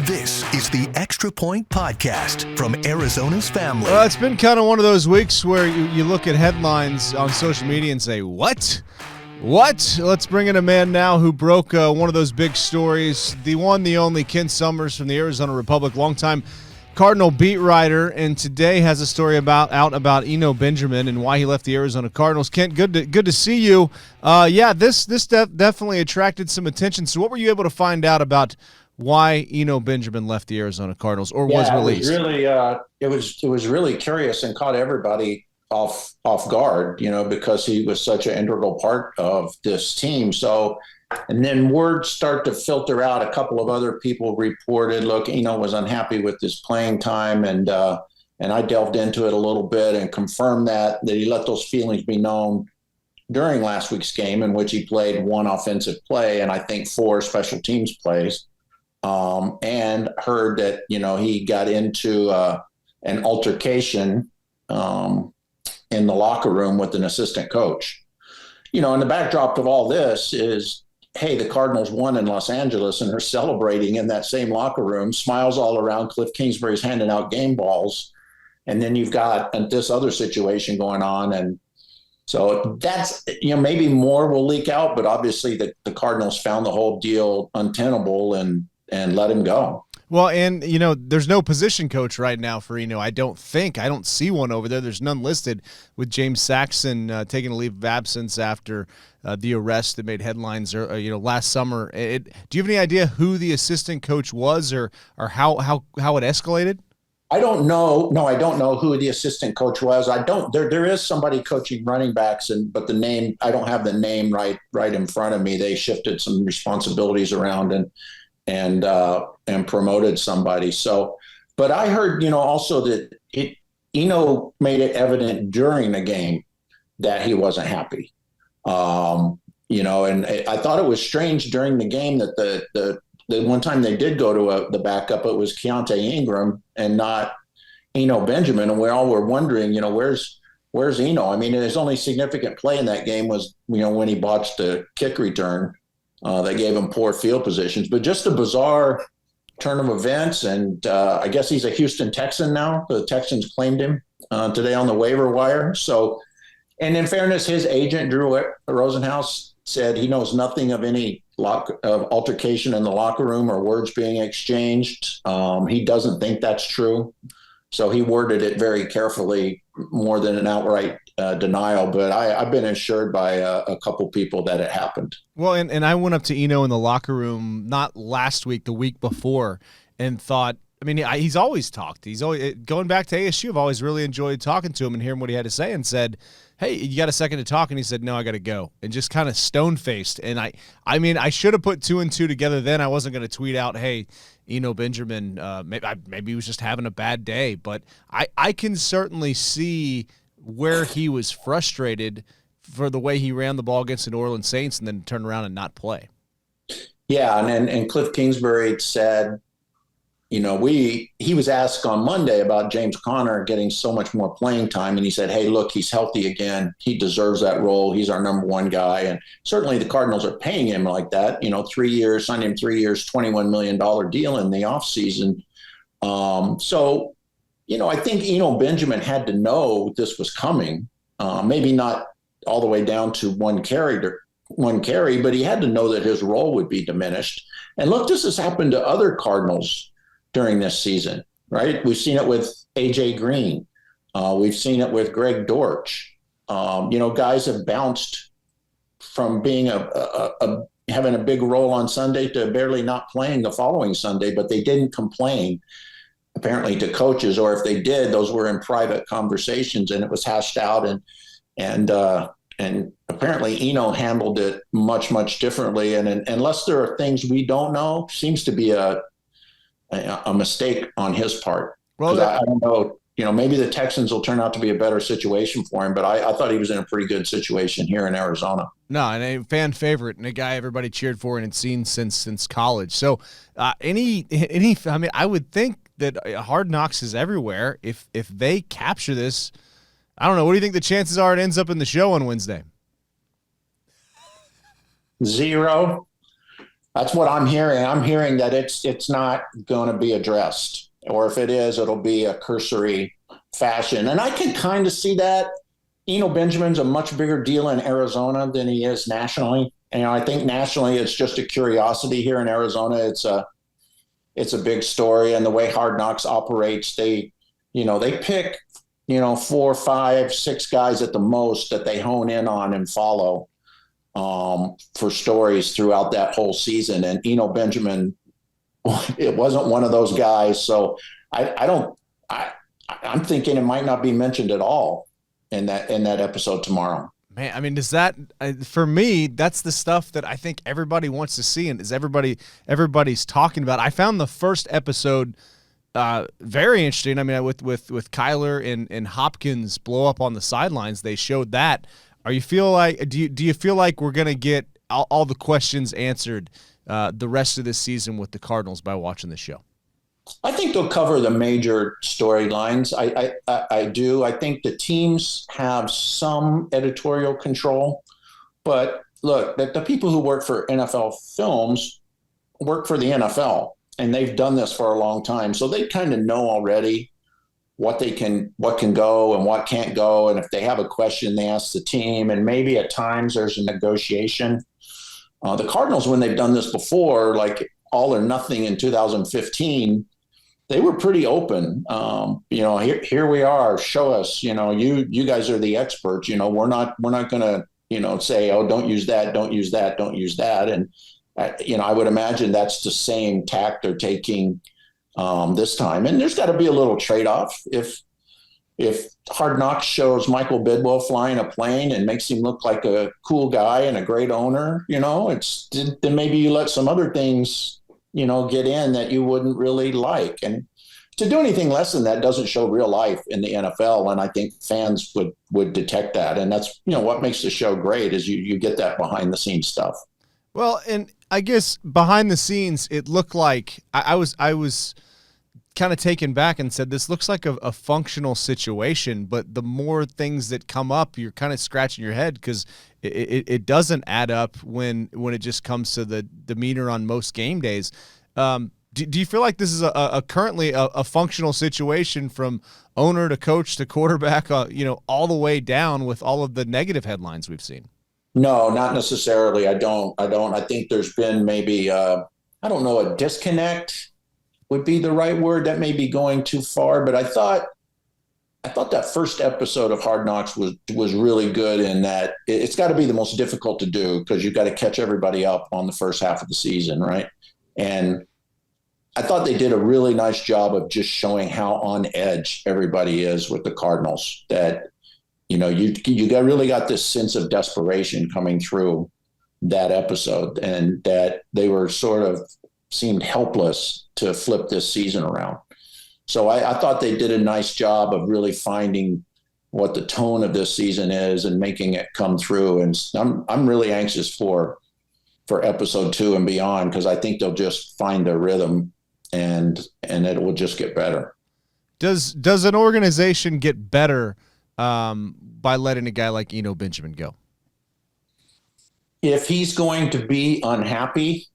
This is the Extra Point Podcast from Arizona's Family. Well, it's been kind of one of those weeks where you look at headlines on social media and say, what? What? Let's bring in a man now who broke one of those big stories. The one, the only, Ken Summers from the Arizona Republic, longtime Cardinal beat writer, and today has a story about Eno Benjamin and why he left the Arizona Cardinals. Kent, good to see you. This definitely attracted some attention. So what were you able to find out about why Eno Benjamin left the Arizona Cardinals or was released? It was really curious and caught everybody off guard, because he was such an integral part of this team. So, and then words start to filter out. A couple of other people reported, look, Eno was unhappy with his playing time, and I delved into it a little bit and confirmed that he let those feelings be known during last week's game, in which he played one offensive play and I think 4 special teams plays. And heard that, he got into an altercation in the locker room with an assistant coach. And the backdrop of all this is, hey, the Cardinals won in Los Angeles and are celebrating in that same locker room, smiles all around. Cliff Kingsbury's handing out game balls. And then you've got this other situation going on. And so that's, maybe more will leak out, but obviously the Cardinals found the whole deal untenable and let him go. Well, and, there's no position coach right now for Eno. I don't see one over there. There's none listed, with James Saxon taking a leave of absence after the arrest that made headlines last summer. Do you have any idea who the assistant coach was or how it escalated? I don't know. No, I don't know who the assistant coach was. There is somebody coaching running backs, but the name, I don't have the name right in front of me. They shifted some responsibilities around and promoted somebody. So, but I heard, also that Eno made it evident during the game that he wasn't happy. And I thought it was strange during the game that the one time they did go to the backup, it was Keontae Ingram and not Eno Benjamin. And we all were wondering, where's Eno? I mean, his only significant play in that game was, when he botched the kick return. They gave him poor field positions, but just a bizarre turn of events. And I guess he's a Houston Texan now. The Texans claimed him today on the waiver wire. So, and in fairness, his agent, Drew Rosenhaus, said he knows nothing of any altercation in the locker room or words being exchanged. He doesn't think that's true. So he worded it very carefully, more than an outright denial, but I've been assured by a couple people that it happened. Well, and I went up to Eno in the locker room, not last week, the week before, and thought, he's always talked. He's always, going back to ASU, I've always really enjoyed talking to him and hearing what he had to say, and said, hey, you got a second to talk? And he said, no, I got to go. And just kind of stone-faced. And I should have put 2 and 2 together then. I wasn't going to tweet out, hey, Eno Benjamin, maybe he was just having a bad day. But I can certainly see where he was frustrated for the way he ran the ball against the New Orleans Saints and then turn around and not play. Yeah, and Cliff Kingsbury said, he was asked on Monday about James Conner getting so much more playing time, and he said, hey, look, he's healthy again. He deserves that role. He's our number one guy. And certainly the Cardinals are paying him like that, 3 years, signed him 3 years, $21 million deal in the offseason. So, I think Eno Benjamin had to know this was coming, maybe not all the way down to one carry, but he had to know that his role would be diminished. And look, this has happened to other Cardinals during this season, right? We've seen it with A.J. Green. We've seen it with Greg Dortch. Guys have bounced from being having a big role on Sunday to barely not playing the following Sunday, but they didn't complain, apparently, to coaches, or if they did, those were in private conversations and it was hashed out. And apparently Eno handled it much, much differently. And unless there are things we don't know, seems to be a mistake on his part. Well, I don't know, maybe the Texans will turn out to be a better situation for him, but I thought he was in a pretty good situation here in Arizona. No, and a fan favorite and a guy everybody cheered for and had seen since college. So I would think that Hard Knocks is everywhere. If they capture this, I don't know. What do you think the chances are it ends up in the show on Wednesday? 0. That's what I'm hearing. I'm hearing that it's not going to be addressed, or if it is, it'll be a cursory fashion. And I can kind of see that. Eno Benjamin's a much bigger deal in Arizona than he is nationally. And I think nationally it's just a curiosity. Here in Arizona, it's a big story. And the way Hard Knocks operates, they pick, 4, 5, 6 guys at the most that they hone in on and follow for stories throughout that whole season. And Eno Benjamin, it wasn't one of those guys. So I'm thinking it might not be mentioned at all in that episode tomorrow. Man, I mean, does that for me? That's the stuff that I think everybody wants to see, and is everybody's talking about. I found the first episode very interesting. I mean, with Kyler and Hopkins blow up on the sidelines, they showed that. Do you feel like we're gonna get all the questions answered the rest of this season with the Cardinals by watching the show? I think they'll cover the major storylines. I do. I think the teams have some editorial control, but look, the people who work for NFL Films work for the NFL, and they've done this for a long time, so they kind of know already what can go and what can't go. And if they have a question, they ask the team, and maybe at times there's a negotiation. The Cardinals, when they've done this before, like All or Nothing in 2015, they were pretty open. Here we are. Show us. You guys are the experts. We're not going to say, oh, don't use that, don't use that, don't use that. And I would imagine that's the same tack they're taking this time. And there's got to be a little trade-off. If Hard Knocks shows Michael Bidwell flying a plane and makes him look like a cool guy and a great owner, then maybe you let some other things get in that you wouldn't really like. And to do anything less than that doesn't show real life in the NFL. And I think fans would detect that. And that's, what makes the show great is you get that behind the scenes stuff. Well, and I guess behind the scenes, it looked like I was kind of taken back and said, this looks like a functional situation, but the more things that come up, you're kind of scratching your head because it doesn't add up when it just comes to the demeanor on most game days. Do you feel like this is currently a functional situation from owner to coach to quarterback, all the way down with all of the negative headlines we've seen? No, not necessarily. I don't. I think there's been maybe, a disconnect would be the right word. That may be going too far, but I thought that first episode of Hard Knocks was really good in that it's got to be the most difficult to do because you've got to catch everybody up on the first half of the season, right? And I thought they did a really nice job of just showing how on edge everybody is with the Cardinals. That you really got this sense of desperation coming through that episode, and that they were sort of seemed helpless to flip this season around. So I thought they did a nice job of really finding what the tone of this season is and making it come through. And I'm really anxious for episode 2 and beyond, because I think they'll just find their rhythm and it will just get better. Does an organization get better by letting a guy like Eno Benjamin go? If he's going to be unhappy,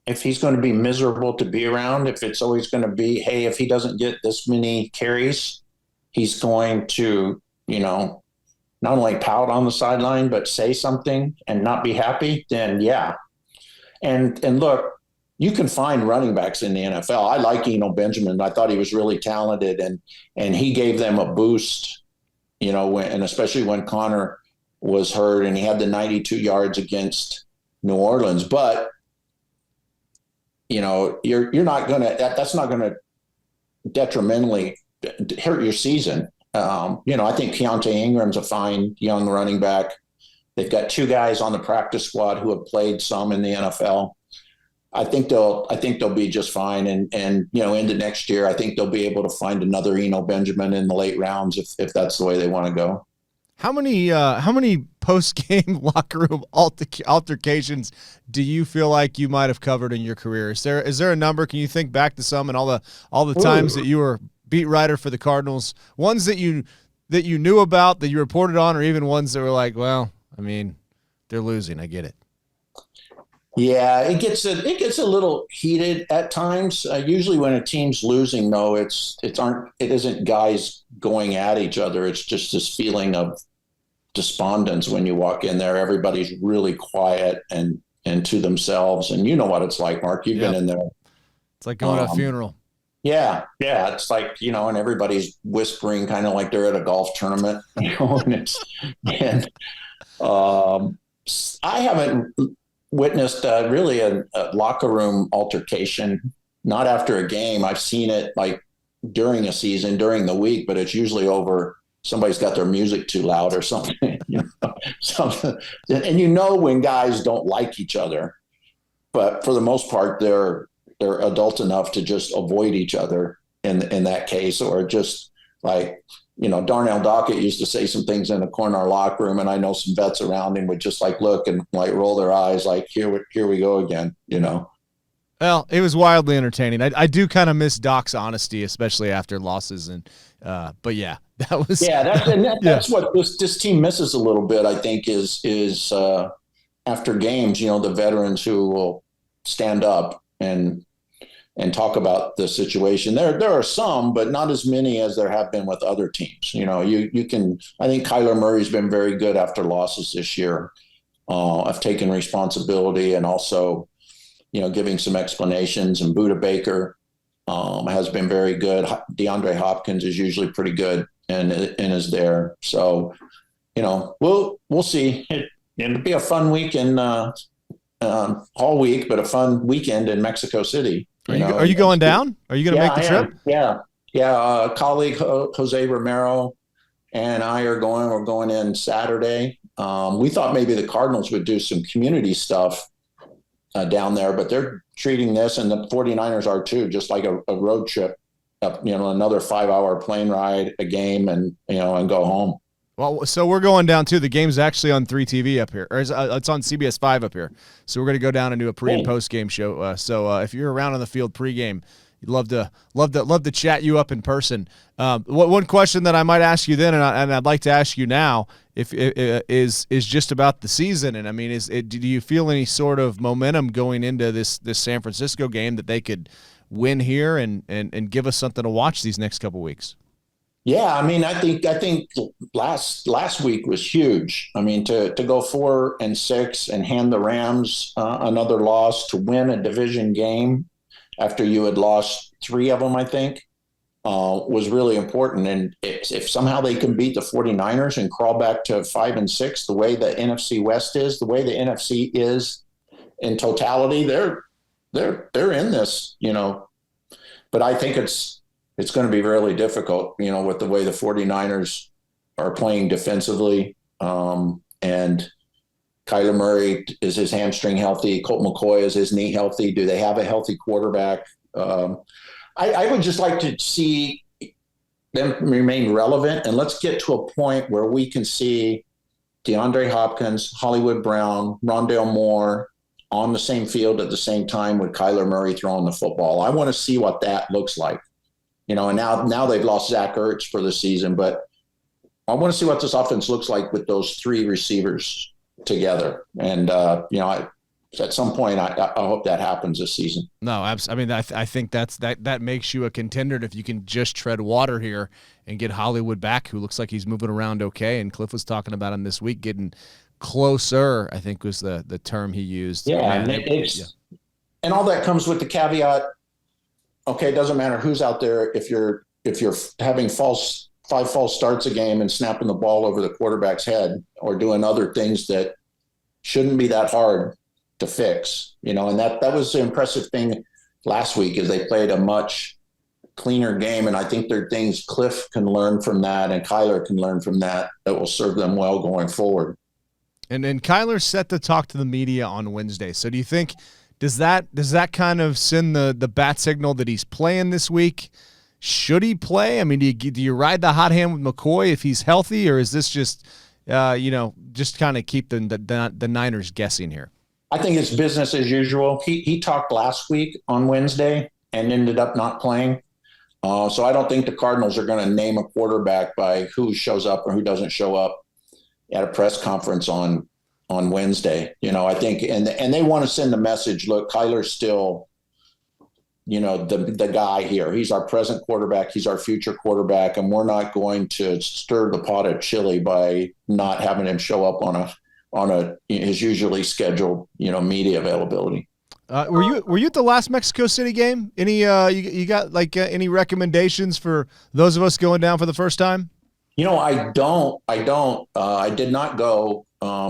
if he's going to be miserable to be around, if it's always going to be, hey, if he doesn't get this many carries, he's going to, not only pout on the sideline, but say something and not be happy, then yeah. And look, you can find running backs in the NFL. I like Eno Benjamin. I thought he was really talented, and he gave them a boost, and especially when Connor was hurt and he had the 92 yards against New Orleans. But you're not going to, that's not going to detrimentally hurt your season. I think Keontae Ingram's a fine young running back. They've got 2 guys on the practice squad who have played some in the NFL. I think they'll be just fine. And into next year, I think they'll be able to find another Eno Benjamin in the late rounds if that's the way they want to go. How many post-game locker room altercations do you feel like you might have covered in your career? Is there a number? Can you think back to some and all the times that you were beat writer for the Cardinals? Ones that you knew about, that you reported on, or even ones that were like, well, I mean, they're losing. I get it. Yeah, it gets a little heated at times. Usually, when a team's losing, though, it isn't guys going at each other. It's just this feeling of despondence when you walk in there. Everybody's really quiet and to themselves, and you know what it's like, Mark. You've been Yep. in there. It's like going to a funeral. Yeah, yeah. It's like, and everybody's whispering, kind of like they're at a golf tournament, and um, I haven't witnessed really a locker room altercation. Not after a game. I've seen it like during a season, during the week, but it's usually over. Somebody's got their music too loud or something, something. And when guys don't like each other, but for the most part, they're adult enough to just avoid each other in that case, or just like, Darnell Dockett used to say some things in the corner of our locker room, and I know some vets around him would just like look and like roll their eyes, like here we go again. Well, it was wildly entertaining. I do kind of miss Doc's honesty, especially after losses, and but yeah, that was that's what this team misses a little bit. I think is after games, the veterans who will stand up and talk about the situation. There are some, but not as many as there have been with other teams. You can. I think Kyler Murray's been very good after losses this year. Of taking responsibility and also, giving some explanations. And Buda Baker has been very good. DeAndre Hopkins is usually pretty good and is there. So, we'll see. It'll be a fun week all week, but a fun weekend in Mexico City. Are you going down? Are you going to make the trip? Yeah. Colleague Jose Romero and I are going. We're going in Saturday. We thought maybe the Cardinals would do some community stuff down there, but they're treating this, and the 49ers are too, just like a road trip up, another 5-hour plane ride, a game, and go home. Well, so we're going down too. The game's actually on 3TV up here, or it's on CBS 5 up here. So we're going to go down and do a pre and post game show. So if you're around on the field pregame, you'd love to chat you up in person. One question that I might ask you then, and I'd like to ask you now, is just about the season. And I mean, do you feel any sort of momentum going into this San Francisco game that they could win here and give us something to watch these next couple weeks? Yeah, I mean, I think last week was huge. I mean, to go 4-6 and hand the Rams another loss, to win a division game after you had lost 3 of them, I think, was really important. And if somehow they can beat the 49ers and crawl back to 5-6, the way the NFC West is, the way the NFC is in totality, they're in this, But I think it's going to be really difficult, with the way the 49ers are playing defensively. And Kyler Murray, is his hamstring healthy? Colt McCoy, is his knee healthy? Do they have a healthy quarterback? I would just like to see them remain relevant. And let's get to a point where we can see DeAndre Hopkins, Hollywood Brown, Rondale Moore on the same field at the same time with Kyler Murray throwing the football. I want to see what that looks like. And now they've lost Zach Ertz for the season, but I want to see what this offense looks like with those 3 receivers together. And, at some point, I hope that happens this season. No, absolutely. I mean, I think that makes you a contender if you can just tread water here and get Hollywood back, who looks like he's moving around okay. And Cliff was talking about him this week, getting closer, I think was the term he used. Yeah, and all that comes with the caveat. Okay, it doesn't matter who's out there. If you're having 5 false starts a game and snapping the ball over the quarterback's head or doing other things that shouldn't be that hard to fix, and that was the impressive thing last week, is they played a much cleaner game. And I think there are things Cliff can learn from that and Kyler can learn from that will serve them well going forward. And Kyler's set to talk to the media on Wednesday. So do you think, does that kind of send the bat signal that he's playing this week? Should he play? I mean, do you ride the hot hand with McCoy if he's healthy, or is this just just kind of keep the Niners guessing here? I think it's business as usual. He talked last week on Wednesday and ended up not playing. So I don't think the Cardinals are going to name a quarterback by who shows up or who doesn't show up at a press conference on on Wednesday. I think, and they want to send the message, look, Kyler's still, the guy here. He's our present quarterback. He's our future quarterback. And we're not going to stir the pot of chili by not having him show up on his usually scheduled, media availability. Were you at the last Mexico City game? Any you got any recommendations for those of us going down for the first time? I don't. I did not go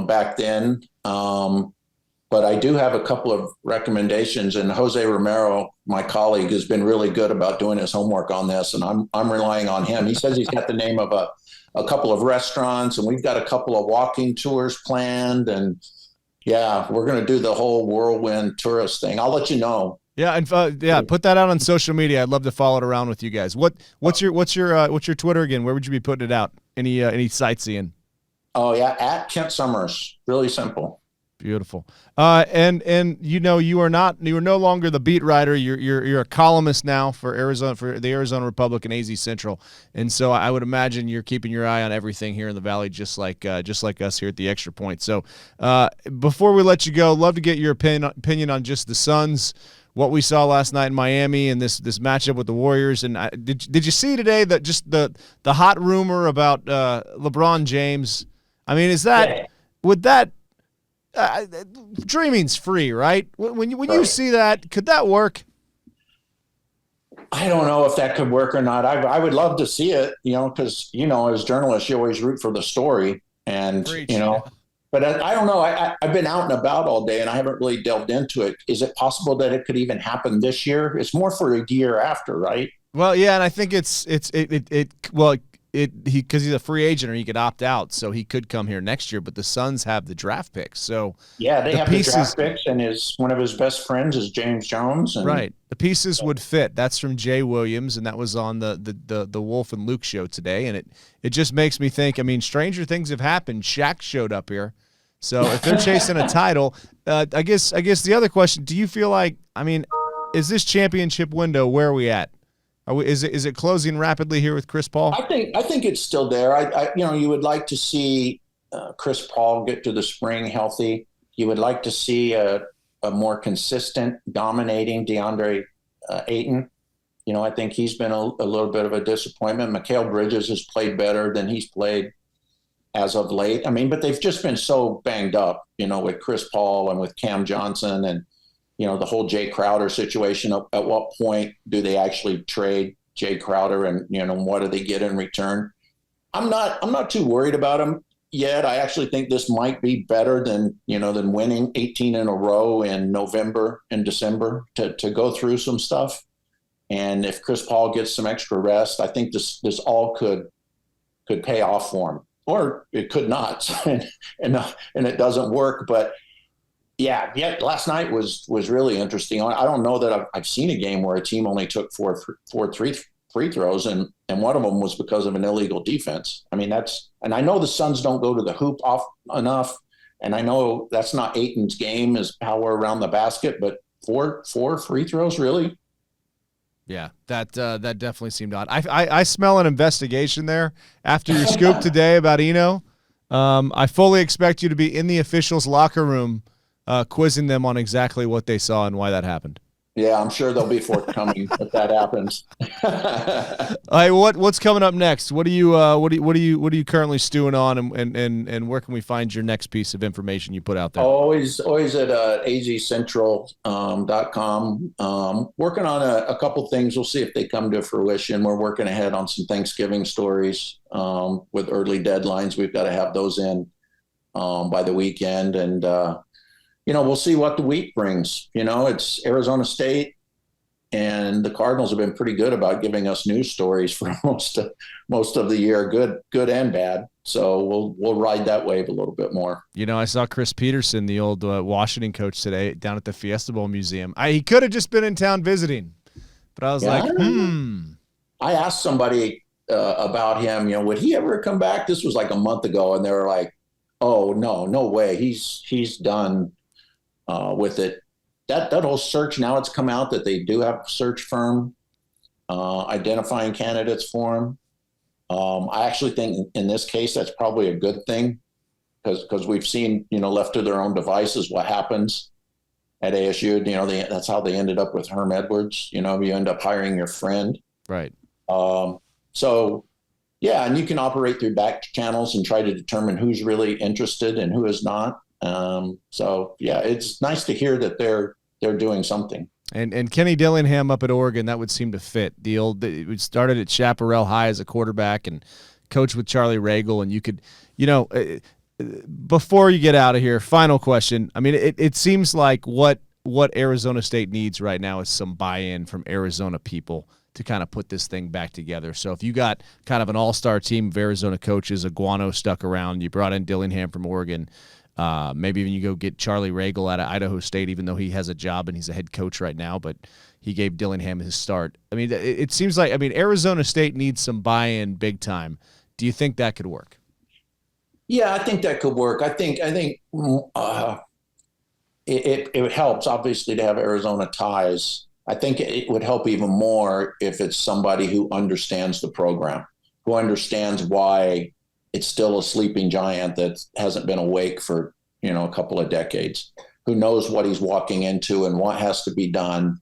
back then, but I do have a couple of recommendations. And Jose Romero, my colleague, has been really good about doing his homework on this, and I'm relying on him. He says he's got the name of a couple of restaurants, and we've got a couple of walking tours planned, and yeah, we're going to do the whole whirlwind tourist thing. I'll let you know. Yeah, and put that out on social media. I'd love to follow it around with you guys. What's your Twitter again? Where would you be putting it out? Any sightseeing? Oh yeah, at Kent Summers. Really simple. Beautiful. And you are no longer the beat writer. You're a columnist now for the Arizona Republic and AZ Central. And so I would imagine you're keeping your eye on everything here in the Valley, just like us here at the Extra Point. So before we let you go, love to get your opinion on just the Suns, what we saw last night in Miami, and this matchup with the Warriors. And did you see today that just the hot rumor about LeBron James? I mean, dreaming's free, right? When you see that, could that work? I don't know if that could work or not. I would love to see it, because as journalists, you always root for the story, and But I don't know. I've been out and about all day, and I haven't really delved into it. Is it possible that it could even happen this year? It's more for a year after, right? Well, yeah, and I think because he's a free agent, or he could opt out, so he could come here next year. But the Suns have the draft picks, so yeah, they have the draft picks, and one of his best friends is James Jones, and right. The pieces would fit. That's from Jay Williams, and that was on the Wolf and Luke show today, and it just makes me think. I mean, stranger things have happened. Shaq showed up here, so if they're chasing a title, I guess the other question: do you feel like? I mean, is this championship window? Where are we at? Is it closing rapidly here with Chris Paul? I think it's still there. You would like to see Chris Paul get to the spring healthy. You would like to see a more consistent, dominating DeAndre Ayton. I think he's been a little bit of a disappointment. Mikal Bridges has played better than he's played as of late. I mean, but they've just been so banged up, with Chris Paul and with Cam Johnson and the whole Jay Crowder situation. At what point do they actually trade Jay Crowder, and what do they get in return? I'm not too worried about him yet. I actually think this might be better than winning 18 in a row in November and December to go through some stuff. And if Chris Paul gets some extra rest, I think this all could pay off for him, or it could not, and it doesn't work. But yeah, last night was really interesting. I don't know that I've seen a game where a team only took four free throws, and one of them was because of an illegal defense. I mean, and I know the Suns don't go to the hoop off enough, and I know that's not Ayton's game, is power around the basket, but four free throws, really? Yeah, that definitely seemed odd. I smell an investigation there after your scoop today about Eno. I fully expect you to be in the officials' locker room quizzing them on exactly what they saw and why that happened. Yeah, I'm sure they'll be forthcoming if that happens. All right, what's coming up next? What are you currently stewing on, and where can we find your next piece of information you put out there? Always at azcentral.com. Working on a couple things. We'll see if they come to fruition. We're working ahead on some Thanksgiving stories with early deadlines. We've got to have those in by the weekend, and we'll see what the week brings. It's Arizona State, and the Cardinals have been pretty good about giving us news stories for most of the year, good and bad. So we'll ride that wave a little bit more. I saw Chris Peterson, the old Washington coach, today down at the Fiesta Bowl Museum. He could have just been in town visiting, but I was like, I asked somebody about him. Would he ever come back? This was like a month ago, and they were like, "Oh no way, he's done." With it, that whole search, now it's come out that they do have a search firm identifying candidates for him. I actually think in this case that's probably a good thing, because we've seen, left to their own devices, what happens at ASU. That's how they ended up with Herm Edwards. You end up hiring your friend. Right. So, yeah, and you can operate through back channels and try to determine who's really interested and who is not. So, yeah, it's nice to hear that they're doing something. And Kenny Dillingham up at Oregon, that would seem to fit. We started at Chaparral High as a quarterback and coached with Charlie Ragle, and you could, before you get out of here, final question. I mean, it seems like what Arizona State needs right now is some buy-in from Arizona people to kind of put this thing back together. So if you got kind of an all-star team of Arizona coaches, Aguano stuck around, you brought in Dillingham from Oregon, maybe even you go get Charlie Ragle out of Idaho State, even though he has a job and he's a head coach right now, but he gave Dillingham his start. I mean, it seems like, Arizona State needs some buy-in big time. Do you think that could work? Yeah, I think that could work. I think it helps, obviously, to have Arizona ties. I think it would help even more if it's somebody who understands the program, who understands why it's still a sleeping giant that hasn't been awake for, a couple of decades, who knows what he's walking into and what has to be done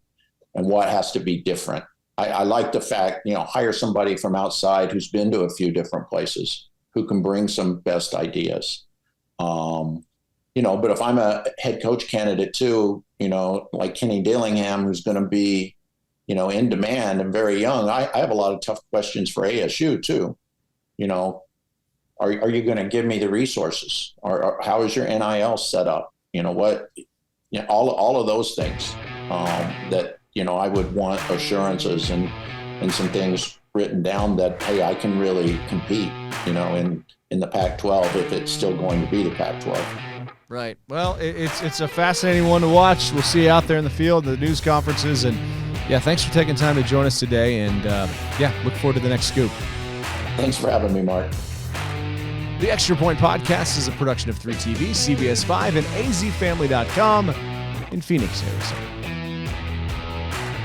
and what has to be different. I like the fact, hire somebody from outside who's been to a few different places, who can bring some best ideas. But if I'm a head coach candidate too, like Kenny Dillingham, who's going to be, in demand and very young, I have a lot of tough questions for ASU too. Are you going to give me the resources, or how is your NIL set up? All of those things that, I would want assurances and some things written down that, hey, I can really compete, in the Pac-12 if it's still going to be the Pac-12. Right. Well, it's a fascinating one to watch. We'll see you out there in the field, the news conferences, and yeah, thanks for taking time to join us today. And look forward to the next scoop. Thanks for having me, Mark. The Extra Point Podcast is a production of 3TV, CBS 5, and azfamily.com in Phoenix, Arizona.